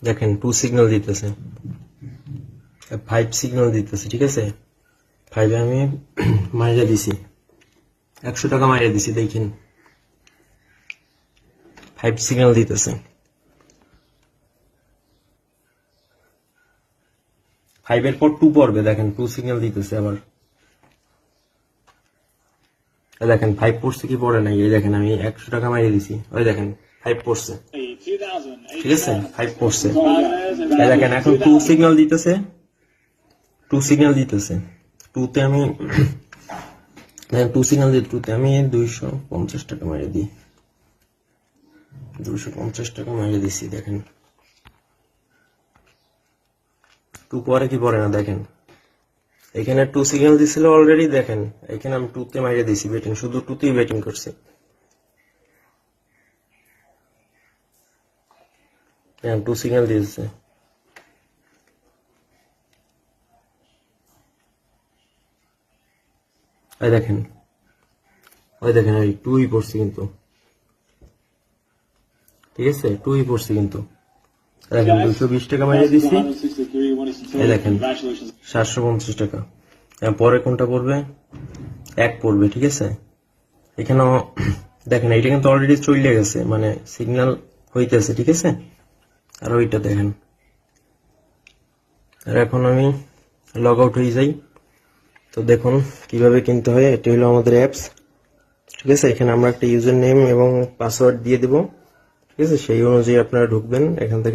দেখেন 2 সিগন্যাল দিতেছে, 5 সিগন্যাল দিতেছে, ঠিক আছে। 5 আমি মাইরা দিছি, 100 টাকা মাইরা দিছি, দেখেন 5 সিগন্যাল দিতেছে। 5 এর পর 2 পড়বে, দেখেন 2 সিগন্যাল দিতেছে আবার। দেখেন 5 পড়ছে কি পড়ে নাই, এই দেখেন আমি 100 টাকা মাইরে দিছি, ওই দেখেন 5 পড়ছে, ঠিক আছে, 5 পড়ছে। এই দেখেন এখন 2 সিগন্যাল দিতেছে, 2 সিগন্যাল দিতেছে। 2তে আমি 2 সিগন্যাল দিয়ে 2তে আমি 250 টাকা মাইরে দিই, 250 টাকা মাইরে দিছি। দেখেন 2 পরে কি পড়ে না, দেখেন এখানে 2 সিগন্যাল দিছিল অলরেডি, দেখেন এখানে আমি 2তে মাইরে দিছি বেটিং, শুধু 2তেই বেটিং করছি। 2 সিগন্যাল দিয়েছে, ওই দেখেন, ওই দেখেন ওই 2ই পড়ছে কিন্তু, ঠিক আছে, 2ই পড়ছে কিন্তু। দেখেন 220 টাকা মাইরে দিছি, এই দেখেন 750 টাকা। পরে কোনটা পড়বে, 1 পড়বে, ঠিক আছে। এখানেও দেখেন এইটা কিন্তু অলরেডি চলে গেছে, মানে সিগন্যাল হইতেছে, ঠিক আছে। আর ওইটা দেখেন, আর এখন আমি লগ আউট হয়ে যাই। তো দেখুন কিভাবে কিনতে হয়, এটি হলো আমাদের অ্যাপস, ঠিক আছে। এখানে আমরা একটা ইউজার নেম এবং পাসওয়ার্ড দিয়ে দেব, ঠিক আছে। সেই অনুযায়ী আপনারা ঢুকবেন, এখান থেকে